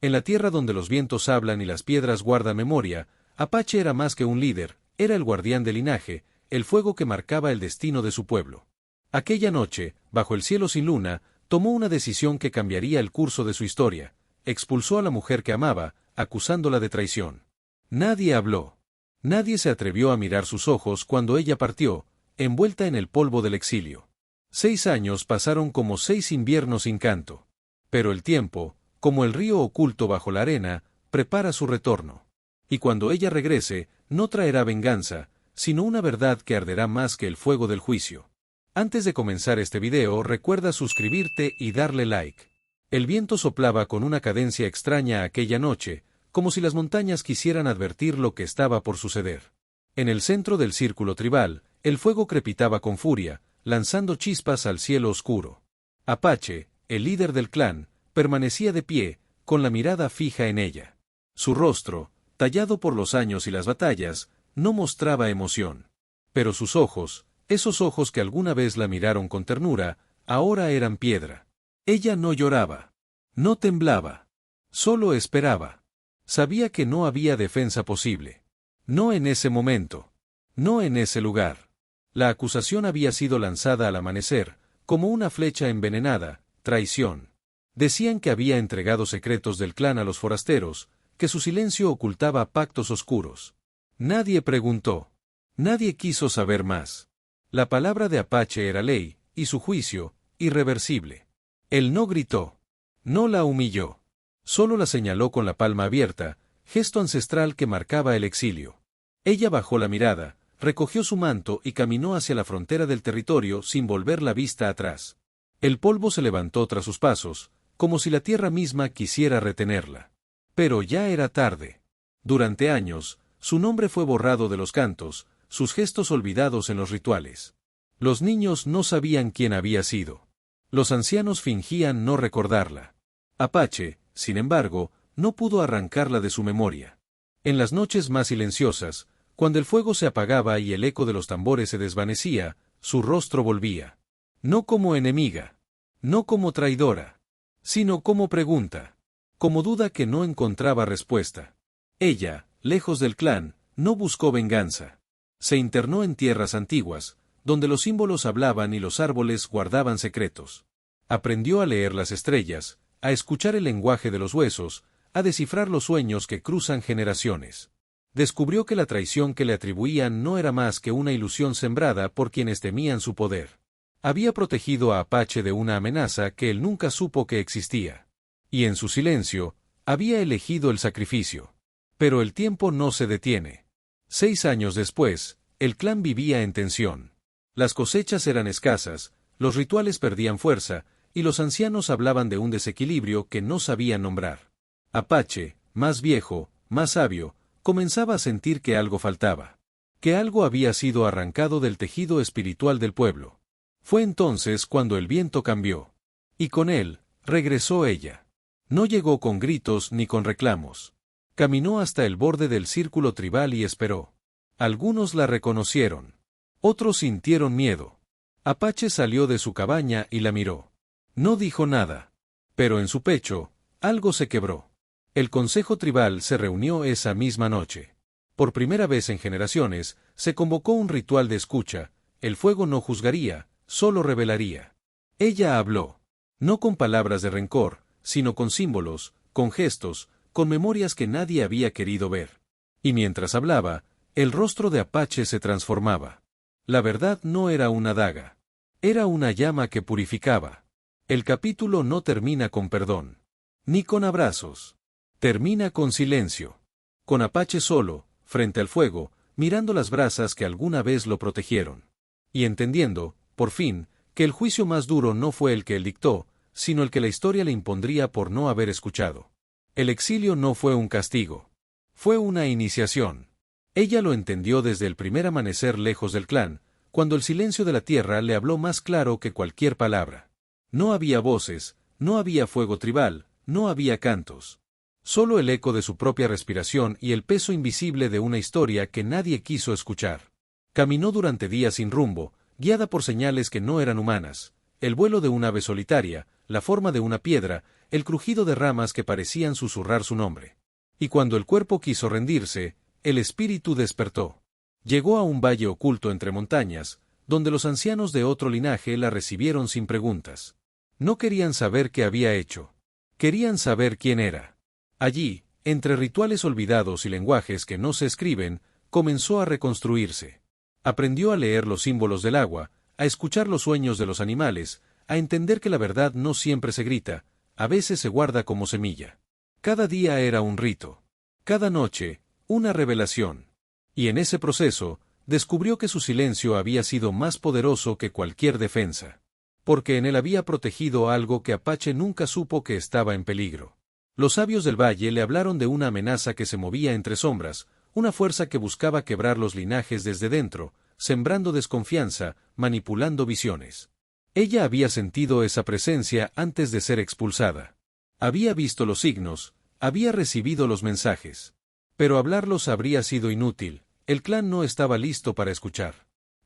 En la tierra donde los vientos hablan y las piedras guardan memoria, Apache era más que un líder, era el guardián del linaje, el fuego que marcaba el destino de su pueblo. Aquella noche, bajo el cielo sin luna, tomó una decisión que cambiaría el curso de su historia. Expulsó a la mujer que amaba, acusándola de traición. Nadie habló. Nadie se atrevió a mirar sus ojos cuando ella partió, envuelta en el polvo del exilio. 6 años pasaron como 6 inviernos sin canto. Pero el tiempo, como el río oculto bajo la arena, prepara su retorno. Y cuando ella regrese, no traerá venganza, sino una verdad que arderá más que el fuego del juicio. Antes de comenzar este video, recuerda suscribirte y darle like. El viento soplaba con una cadencia extraña aquella noche, como si las montañas quisieran advertir lo que estaba por suceder. En el centro del círculo tribal, el fuego crepitaba con furia, lanzando chispas al cielo oscuro. Apache, el líder del clan, permanecía de pie, con la mirada fija en ella. Su rostro, tallado por los años y las batallas, no mostraba emoción. Pero sus ojos, esos ojos que alguna vez la miraron con ternura, ahora eran piedra. Ella no lloraba. No temblaba. Solo esperaba. Sabía que no había defensa posible. No en ese momento. No en ese lugar. La acusación había sido lanzada al amanecer, como una flecha envenenada, traición. Decían que había entregado secretos del clan a los forasteros, que su silencio ocultaba pactos oscuros. Nadie preguntó. Nadie quiso saber más. La palabra de Apache era ley, y su juicio, irreversible. Él no gritó. No la humilló. Solo la señaló con la palma abierta, gesto ancestral que marcaba el exilio. Ella bajó la mirada, recogió su manto y caminó hacia la frontera del territorio sin volver la vista atrás. El polvo se levantó tras sus pasos, como si la tierra misma quisiera retenerla. Pero ya era tarde. Durante años, su nombre fue borrado de los cantos, sus gestos olvidados en los rituales. Los niños no sabían quién había sido. Los ancianos fingían no recordarla. Apache, sin embargo, no pudo arrancarla de su memoria. En las noches más silenciosas, cuando el fuego se apagaba y el eco de los tambores se desvanecía, su rostro volvía. No como enemiga. No como traidora. Sino como pregunta. Como duda que no encontraba respuesta. Ella, lejos del clan, no buscó venganza. Se internó en tierras antiguas, donde los símbolos hablaban y los árboles guardaban secretos. Aprendió a leer las estrellas, a escuchar el lenguaje de los huesos, a descifrar los sueños que cruzan generaciones. Descubrió que la traición que le atribuían no era más que una ilusión sembrada por quienes temían su poder. Había protegido a Apache de una amenaza que él nunca supo que existía. Y en su silencio, había elegido el sacrificio. Pero el tiempo no se detiene. 6 años después, el clan vivía en tensión. Las cosechas eran escasas, los rituales perdían fuerza, y los ancianos hablaban de un desequilibrio que no sabían nombrar. Apache, más viejo, más sabio, comenzaba a sentir que algo faltaba. Que algo había sido arrancado del tejido espiritual del pueblo. Fue entonces cuando el viento cambió. Y con él, regresó ella. No llegó con gritos ni con reclamos. Caminó hasta el borde del círculo tribal y esperó. Algunos la reconocieron. Otros sintieron miedo. Apache salió de su cabaña y la miró. No dijo nada. Pero en su pecho, algo se quebró. El consejo tribal se reunió esa misma noche. Por primera vez en generaciones, se convocó un ritual de escucha. El fuego no juzgaría, solo revelaría. Ella habló. No con palabras de rencor, sino con símbolos, con gestos, con memorias que nadie había querido ver. Y mientras hablaba, el rostro de Apache se transformaba. La verdad no era una daga. Era una llama que purificaba. El capítulo no termina con perdón. Ni con abrazos. Termina con silencio. Con Apache solo, frente al fuego, mirando las brasas que alguna vez lo protegieron. Y entendiendo, por fin, que el juicio más duro no fue el que él dictó, sino el que la historia le impondría por no haber escuchado. El exilio no fue un castigo. Fue una iniciación. Ella lo entendió desde el primer amanecer lejos del clan, cuando el silencio de la tierra le habló más claro que cualquier palabra. No había voces, no había fuego tribal, no había cantos. Solo el eco de su propia respiración y el peso invisible de una historia que nadie quiso escuchar. Caminó durante días sin rumbo, guiada por señales que no eran humanas, el vuelo de un ave solitaria, la forma de una piedra, el crujido de ramas que parecían susurrar su nombre. Y cuando el cuerpo quiso rendirse, el espíritu despertó. Llegó a un valle oculto entre montañas, donde los ancianos de otro linaje la recibieron sin preguntas. No querían saber qué había hecho. Querían saber quién era. Allí, entre rituales olvidados y lenguajes que no se escriben, comenzó a reconstruirse. Aprendió a leer los símbolos del agua, a escuchar los sueños de los animales, a entender que la verdad no siempre se grita, a veces se guarda como semilla. Cada día era un rito. Cada noche, una revelación. Y en ese proceso, descubrió que su silencio había sido más poderoso que cualquier defensa. Porque en él había protegido algo que Apache nunca supo que estaba en peligro. Los sabios del valle le hablaron de una amenaza que se movía entre sombras, una fuerza que buscaba quebrar los linajes desde dentro, sembrando desconfianza, manipulando visiones. Ella había sentido esa presencia antes de ser expulsada. Había visto los signos, había recibido los mensajes. Pero hablarlos habría sido inútil, el clan no estaba listo para escuchar.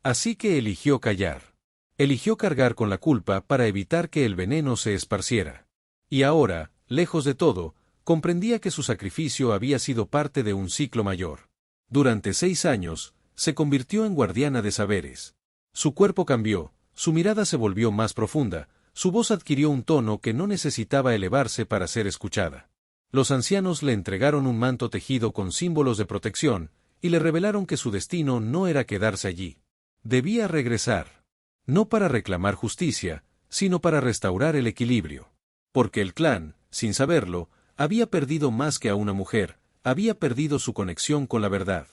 Así que eligió callar. Eligió cargar con la culpa para evitar que el veneno se esparciera. Y ahora, lejos de todo, comprendía que su sacrificio había sido parte de un ciclo mayor. Durante 6 años, se convirtió en guardiana de saberes. Su cuerpo cambió, su mirada se volvió más profunda, su voz adquirió un tono que no necesitaba elevarse para ser escuchada. Los ancianos le entregaron un manto tejido con símbolos de protección, y le revelaron que su destino no era quedarse allí. Debía regresar. No para reclamar justicia, sino para restaurar el equilibrio. Porque el clan, sin saberlo, había perdido más que a una mujer, había perdido su conexión con la verdad.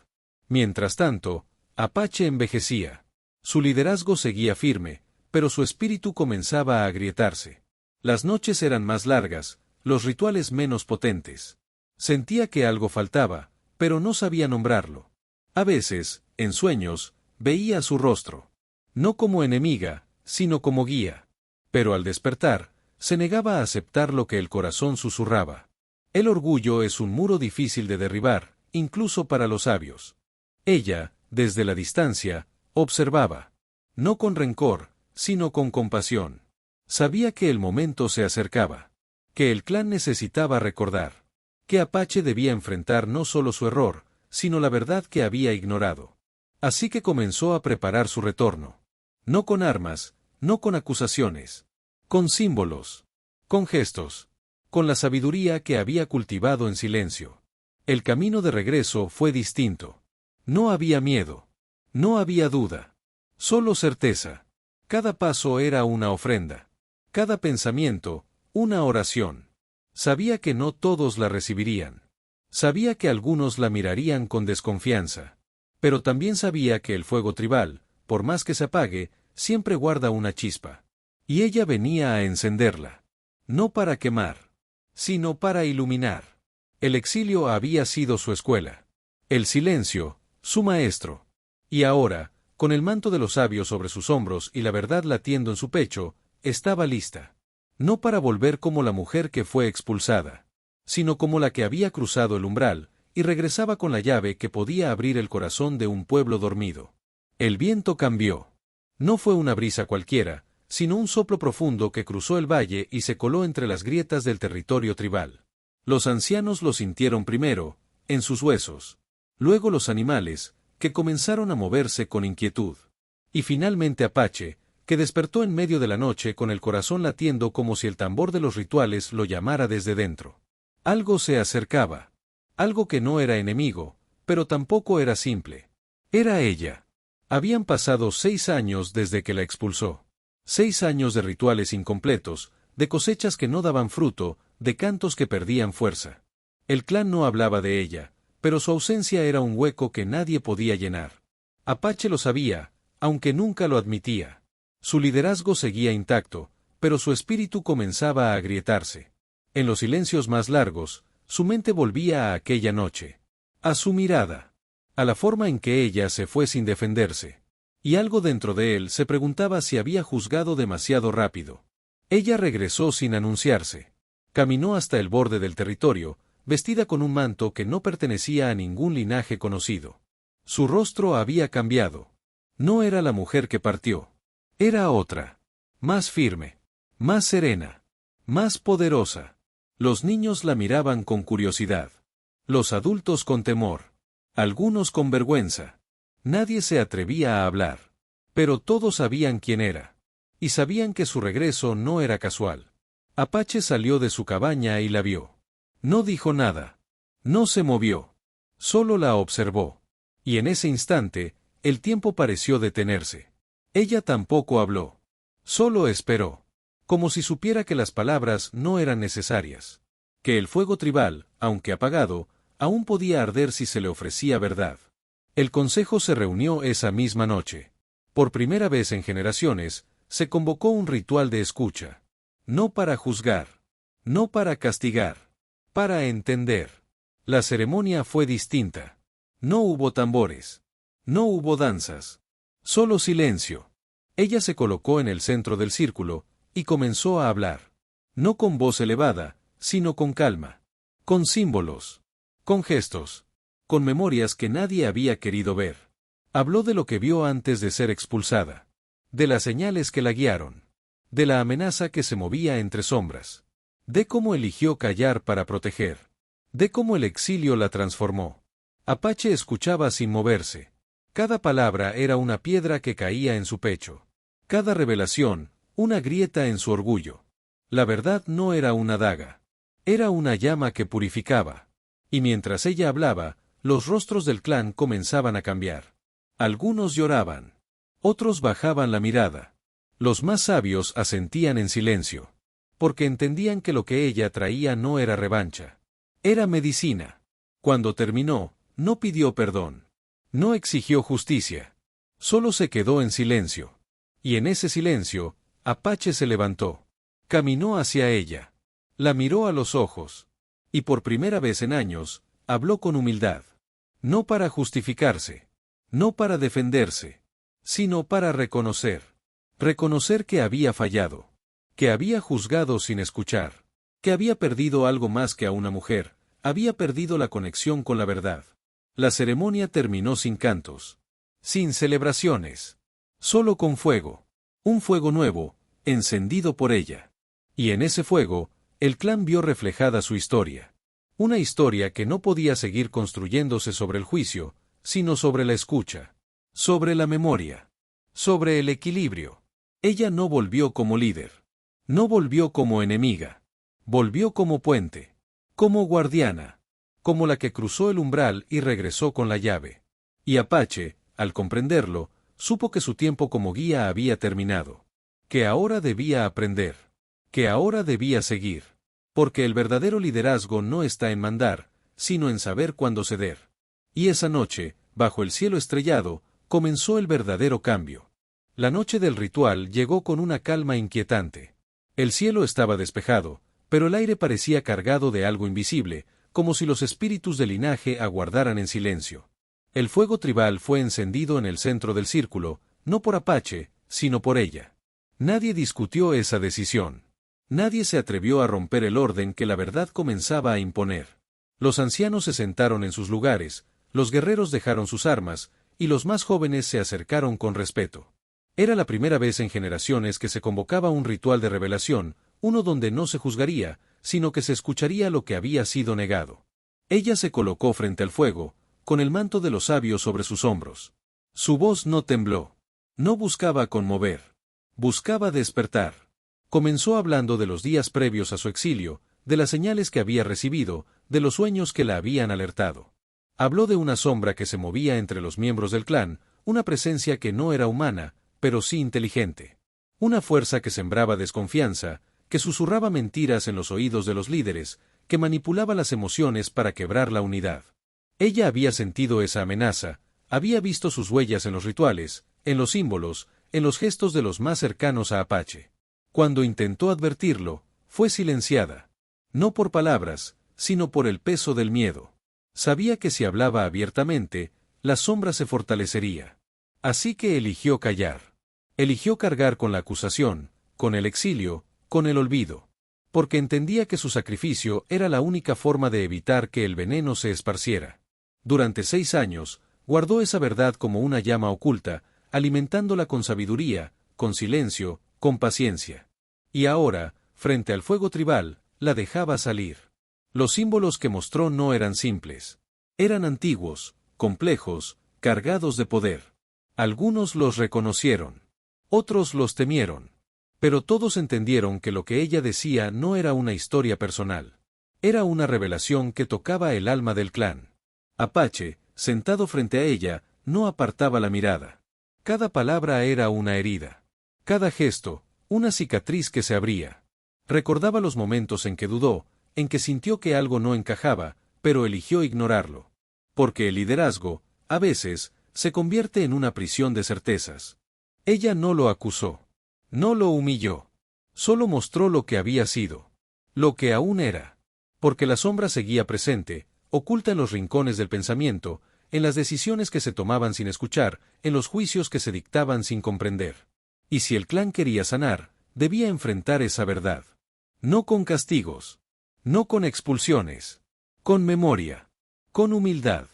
Mientras tanto, Apache envejecía. Su liderazgo seguía firme, pero su espíritu comenzaba a agrietarse. Las noches eran más largas, los rituales menos potentes. Sentía que algo faltaba, pero no sabía nombrarlo. A veces, en sueños, veía su rostro. No como enemiga, sino como guía. Pero al despertar, se negaba a aceptar lo que el corazón susurraba. El orgullo es un muro difícil de derribar, incluso para los sabios. Ella, desde la distancia, observaba. No con rencor, sino con compasión. Sabía que el momento se acercaba. Que el clan necesitaba recordar. Que Apache debía enfrentar no solo su error, sino la verdad que había ignorado. Así que comenzó a preparar su retorno. No con armas, no con acusaciones. Con símbolos. Con gestos. Con la sabiduría que había cultivado en silencio. El camino de regreso fue distinto. No había miedo. No había duda. Solo certeza. Cada paso era una ofrenda. Cada pensamiento, una oración. Sabía que no todos la recibirían. Sabía que algunos la mirarían con desconfianza. Pero también sabía que el fuego tribal, por más que se apague, siempre guarda una chispa. Y ella venía a encenderla. No para quemar, sino para iluminar. El exilio había sido su escuela. El silencio, su maestro. Y ahora, con el manto de los sabios sobre sus hombros y la verdad latiendo en su pecho, estaba lista. No para volver como la mujer que fue expulsada, sino como la que había cruzado el umbral, y regresaba con la llave que podía abrir el corazón de un pueblo dormido. El viento cambió. No fue una brisa cualquiera, sino un soplo profundo que cruzó el valle y se coló entre las grietas del territorio tribal. Los ancianos lo sintieron primero, en sus huesos. Luego los animales, que comenzaron a moverse con inquietud. Y finalmente Apache, que despertó en medio de la noche con el corazón latiendo como si el tambor de los rituales lo llamara desde dentro. Algo se acercaba. Algo que no era enemigo, pero tampoco era simple. Era ella. Habían pasado 6 años desde que la expulsó. 6 años de rituales incompletos, de cosechas que no daban fruto, de cantos que perdían fuerza. El clan no hablaba de ella, pero su ausencia era un hueco que nadie podía llenar. Apache lo sabía, aunque nunca lo admitía. Su liderazgo seguía intacto, pero su espíritu comenzaba a agrietarse. En los silencios más largos, su mente volvía a aquella noche. A su mirada. A la forma en que ella se fue sin defenderse. Y algo dentro de él se preguntaba si había juzgado demasiado rápido. Ella regresó sin anunciarse. Caminó hasta el borde del territorio, vestida con un manto que no pertenecía a ningún linaje conocido. Su rostro había cambiado. No era la mujer que partió. Era otra. Más firme. Más serena. Más poderosa. Los niños la miraban con curiosidad. Los adultos con temor. Algunos con vergüenza. Nadie se atrevía a hablar. Pero todos sabían quién era. Y sabían que su regreso no era casual. Apache salió de su cabaña y la vio. No dijo nada. No se movió. Solo la observó. Y en ese instante, el tiempo pareció detenerse. Ella tampoco habló. Solo esperó. Como si supiera que las palabras no eran necesarias. Que el fuego tribal, aunque apagado, aún podía arder si se le ofrecía verdad. El consejo se reunió esa misma noche. Por primera vez en generaciones, se convocó un ritual de escucha. No para juzgar. No para castigar. Para entender. La ceremonia fue distinta. No hubo tambores. No hubo danzas. Solo silencio. Ella se colocó en el centro del círculo, y comenzó a hablar. No con voz elevada, sino con calma. Con símbolos. Con gestos. Con memorias que nadie había querido ver. Habló de lo que vio antes de ser expulsada. De las señales que la guiaron. De la amenaza que se movía entre sombras. De cómo eligió callar para proteger. De cómo el exilio la transformó. Apache escuchaba sin moverse. Cada palabra era una piedra que caía en su pecho. Cada revelación, una grieta en su orgullo. La verdad no era una daga. Era una llama que purificaba. Y mientras ella hablaba, los rostros del clan comenzaban a cambiar. Algunos lloraban. Otros bajaban la mirada. Los más sabios asentían en silencio. Porque entendían que lo que ella traía no era revancha. Era medicina. Cuando terminó, no pidió perdón. No exigió justicia. Solo se quedó en silencio. Y en ese silencio, Apache se levantó. Caminó hacia ella. La miró a los ojos. Y por primera vez en años, habló con humildad. No para justificarse. No para defenderse. Sino para reconocer. Reconocer que había fallado. Que había juzgado sin escuchar. Que había perdido algo más que a una mujer. Había perdido la conexión con la verdad. La ceremonia terminó sin cantos. Sin celebraciones. Solo con fuego. Un fuego nuevo, encendido por ella. Y en ese fuego, el clan vio reflejada su historia. Una historia que no podía seguir construyéndose sobre el juicio, sino sobre la escucha. Sobre la memoria. Sobre el equilibrio. Ella no volvió como líder. No volvió como enemiga. Volvió como puente. Como guardiana. Como la que cruzó el umbral y regresó con la llave. Y Apache, al comprenderlo, supo que su tiempo como guía había terminado. Que ahora debía aprender. Que ahora debía seguir. Porque el verdadero liderazgo no está en mandar, sino en saber cuándo ceder. Y esa noche, bajo el cielo estrellado, comenzó el verdadero cambio. La noche del ritual llegó con una calma inquietante. El cielo estaba despejado, pero el aire parecía cargado de algo invisible, como si los espíritus del linaje aguardaran en silencio. El fuego tribal fue encendido en el centro del círculo, no por Apache, sino por ella. Nadie discutió esa decisión. Nadie se atrevió a romper el orden que la verdad comenzaba a imponer. Los ancianos se sentaron en sus lugares, los guerreros dejaron sus armas, y los más jóvenes se acercaron con respeto. Era la primera vez en generaciones que se convocaba un ritual de revelación, uno donde no se juzgaría, sino que se escucharía lo que había sido negado. Ella se colocó frente al fuego, con el manto de los sabios sobre sus hombros. Su voz no tembló. No buscaba conmover. Buscaba despertar. Comenzó hablando de los días previos a su exilio, de las señales que había recibido, de los sueños que la habían alertado. Habló de una sombra que se movía entre los miembros del clan, una presencia que no era humana, pero sí inteligente. Una fuerza que sembraba desconfianza, que susurraba mentiras en los oídos de los líderes, que manipulaba las emociones para quebrar la unidad. Ella había sentido esa amenaza, había visto sus huellas en los rituales, en los símbolos, en los gestos de los más cercanos a Apache. Cuando intentó advertirlo, fue silenciada. No por palabras, sino por el peso del miedo. Sabía que si hablaba abiertamente, la sombra se fortalecería. Así que eligió callar. Eligió cargar con la acusación, con el exilio, con el olvido. Porque entendía que su sacrificio era la única forma de evitar que el veneno se esparciera. Durante 6 años, guardó esa verdad como una llama oculta, alimentándola con sabiduría, con silencio, con paciencia. Y ahora, frente al fuego tribal, la dejaba salir. Los símbolos que mostró no eran simples. Eran antiguos, complejos, cargados de poder. Algunos los reconocieron. Otros los temieron. Pero todos entendieron que lo que ella decía no era una historia personal. Era una revelación que tocaba el alma del clan. Apache, sentado frente a ella, no apartaba la mirada. Cada palabra era una herida. Cada gesto, una cicatriz que se abría. Recordaba los momentos en que dudó, en que sintió que algo no encajaba, pero eligió ignorarlo. Porque el liderazgo, a veces, se convierte en una prisión de certezas. Ella no lo acusó. No lo humilló. Solo mostró lo que había sido. Lo que aún era. Porque la sombra seguía presente, oculta en los rincones del pensamiento, en las decisiones que se tomaban sin escuchar, en los juicios que se dictaban sin comprender. Y si el clan quería sanar, debía enfrentar esa verdad. No con castigos. No con expulsiones. Con memoria. Con humildad.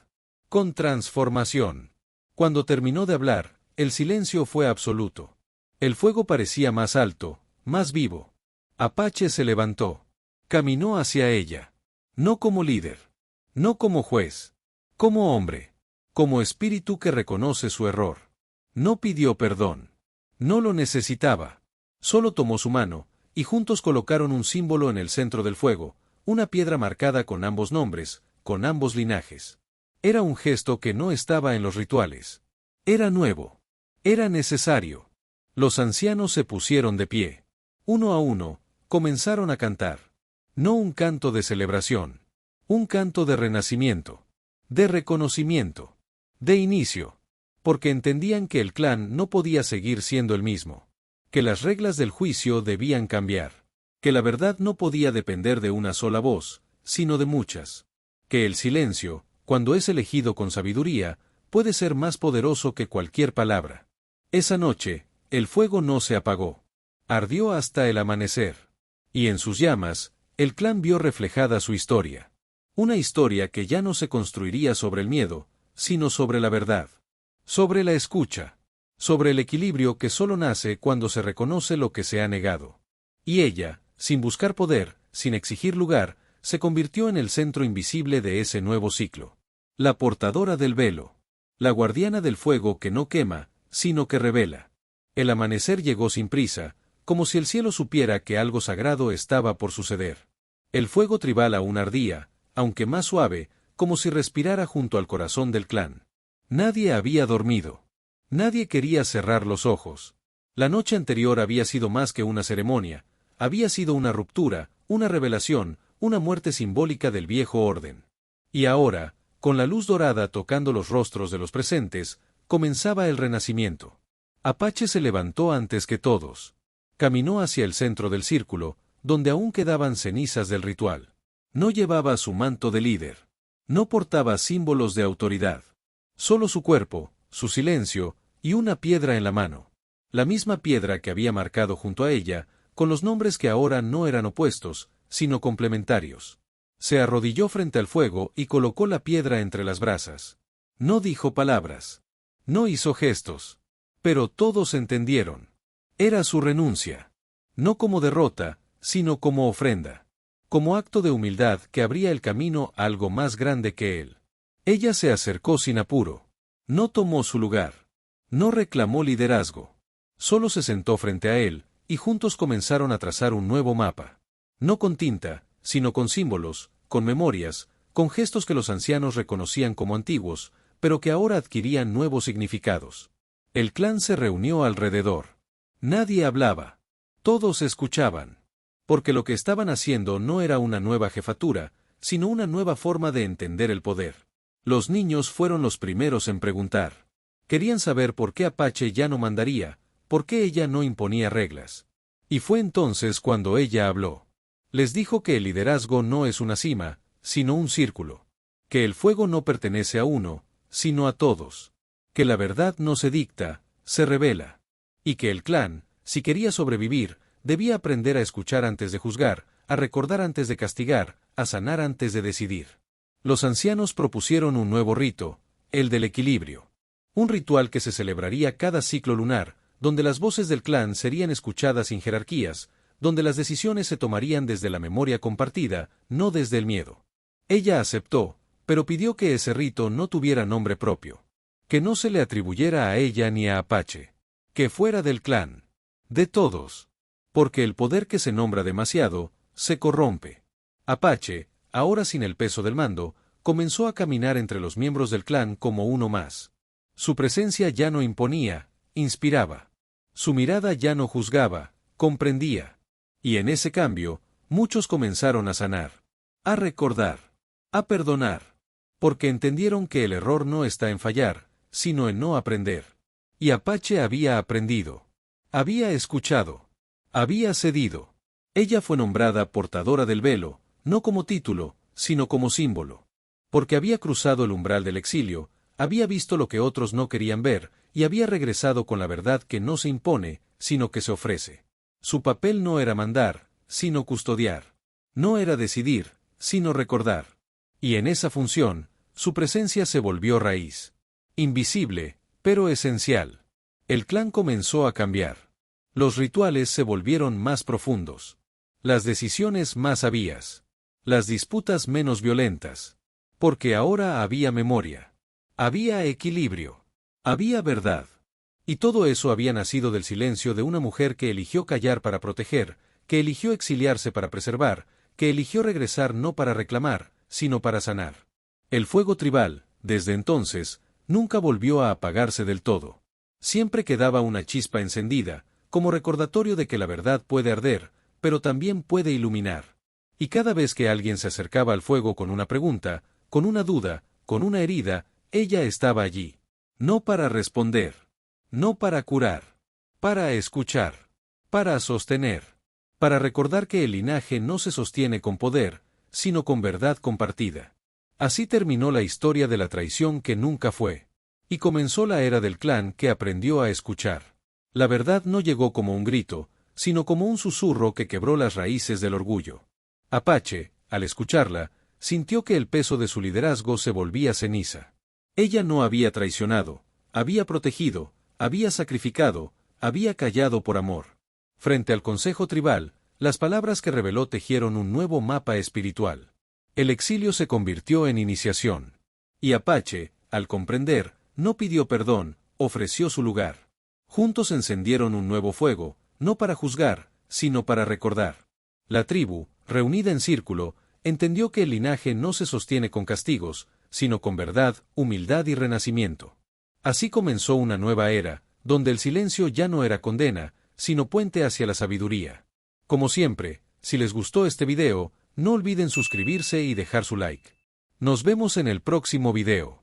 Con transformación. Cuando terminó de hablar, el silencio fue absoluto. El fuego parecía más alto, más vivo. Apache se levantó. Caminó hacia ella. No como líder. No como juez. Como hombre. Como espíritu que reconoce su error. No pidió perdón. No lo necesitaba. Solo tomó su mano, y juntos colocaron un símbolo en el centro del fuego, una piedra marcada con ambos nombres, con ambos linajes. Era un gesto que no estaba en los rituales. Era nuevo. Era necesario. Los ancianos se pusieron de pie. Uno a uno, comenzaron a cantar. No un canto de celebración. Un canto de renacimiento. De reconocimiento. De inicio. Porque entendían que el clan no podía seguir siendo el mismo. Que las reglas del juicio debían cambiar. Que la verdad no podía depender de una sola voz, sino de muchas. Que el silencio, cuando es elegido con sabiduría, puede ser más poderoso que cualquier palabra. Esa noche, el fuego no se apagó. Ardió hasta el amanecer. Y en sus llamas, el clan vio reflejada su historia. Una historia que ya no se construiría sobre el miedo, sino sobre la verdad. Sobre la escucha. Sobre el equilibrio que solo nace cuando se reconoce lo que se ha negado. Y ella, sin buscar poder, sin exigir lugar, se convirtió en el centro invisible de ese nuevo ciclo. La portadora del velo. La guardiana del fuego que no quema, sino que revela. El amanecer llegó sin prisa, como si el cielo supiera que algo sagrado estaba por suceder. El fuego tribal aún ardía, aunque más suave, como si respirara junto al corazón del clan. Nadie había dormido. Nadie quería cerrar los ojos. La noche anterior había sido más que una ceremonia, había sido una ruptura, una revelación, una muerte simbólica del viejo orden. Y ahora, con la luz dorada tocando los rostros de los presentes, comenzaba el renacimiento. Apache se levantó antes que todos. Caminó hacia el centro del círculo, donde aún quedaban cenizas del ritual. No llevaba su manto de líder. No portaba símbolos de autoridad. Solo su cuerpo, su silencio, y una piedra en la mano. La misma piedra que había marcado junto a ella, con los nombres que ahora no eran opuestos, sino complementarios. Se arrodilló frente al fuego y colocó la piedra entre las brasas. No dijo palabras. No hizo gestos. Pero todos entendieron. Era su renuncia. No como derrota, sino como ofrenda. Como acto de humildad que abría el camino a algo más grande que él. Ella se acercó sin apuro. No tomó su lugar. No reclamó liderazgo. Solo se sentó frente a él, y juntos comenzaron a trazar un nuevo mapa. No con tinta, sino con símbolos, con memorias, con gestos que los ancianos reconocían como antiguos, pero que ahora adquirían nuevos significados. El clan se reunió alrededor. Nadie hablaba. Todos escuchaban. Porque lo que estaban haciendo no era una nueva jefatura, sino una nueva forma de entender el poder. Los niños fueron los primeros en preguntar. Querían saber por qué Apache ya no mandaría, por qué ella no imponía reglas. Y fue entonces cuando ella habló. Les dijo que el liderazgo no es una cima, sino un círculo. Que el fuego no pertenece a uno, sino a todos. Que la verdad no se dicta, se revela. Y que el clan, si quería sobrevivir, debía aprender a escuchar antes de juzgar, a recordar antes de castigar, a sanar antes de decidir. Los ancianos propusieron un nuevo rito, el del equilibrio. Un ritual que se celebraría cada ciclo lunar, donde las voces del clan serían escuchadas sin jerarquías, donde las decisiones se tomarían desde la memoria compartida, no desde el miedo. Ella aceptó, pero pidió que ese rito no tuviera nombre propio. Que no se le atribuyera a ella ni a Apache. Que fuera del clan. De todos. Porque el poder que se nombra demasiado, se corrompe. Apache, ahora sin el peso del mando, comenzó a caminar entre los miembros del clan como uno más. Su presencia ya no imponía, inspiraba. Su mirada ya no juzgaba, comprendía. Y en ese cambio, muchos comenzaron a sanar. A recordar. A perdonar. Porque entendieron que el error no está en fallar, sino en no aprender. Y Apache había aprendido. Había escuchado. Había cedido. Ella fue nombrada portadora del velo, no como título, sino como símbolo. Porque había cruzado el umbral del exilio, había visto lo que otros no querían ver, y había regresado con la verdad que no se impone, sino que se ofrece. Su papel no era mandar, sino custodiar. No era decidir, sino recordar. Y en esa función, su presencia se volvió raíz. Invisible, pero esencial. El clan comenzó a cambiar. Los rituales se volvieron más profundos. Las decisiones más sabias. Las disputas menos violentas. Porque ahora había memoria. Había equilibrio. Había verdad. Y todo eso había nacido del silencio de una mujer que eligió callar para proteger, que eligió exiliarse para preservar, que eligió regresar no para reclamar, sino para sanar. El fuego tribal, desde entonces, nunca volvió a apagarse del todo. Siempre quedaba una chispa encendida, como recordatorio de que la verdad puede arder, pero también puede iluminar. Y cada vez que alguien se acercaba al fuego con una pregunta, con una duda, con una herida, ella estaba allí. No para responder. No para curar. Para escuchar. Para sostener. Para recordar que el linaje no se sostiene con poder, sino con verdad compartida. Así terminó la historia de la traición que nunca fue. Y comenzó la era del clan que aprendió a escuchar. La verdad no llegó como un grito, sino como un susurro que quebró las raíces del orgullo. Apache, al escucharla, sintió que el peso de su liderazgo se volvía ceniza. Ella no había traicionado, había protegido, había sacrificado, había callado por amor. Frente al consejo tribal, las palabras que reveló tejieron un nuevo mapa espiritual. El exilio se convirtió en iniciación. Y Apache, al comprender, no pidió perdón, ofreció su lugar. Juntos encendieron un nuevo fuego, no para juzgar, sino para recordar. La tribu, reunida en círculo, entendió que el linaje no se sostiene con castigos, sino con verdad, humildad y renacimiento. Así comenzó una nueva era, donde el silencio ya no era condena, sino puente hacia la sabiduría. Como siempre, si les gustó este video, no olviden suscribirse y dejar su like. Nos vemos en el próximo video.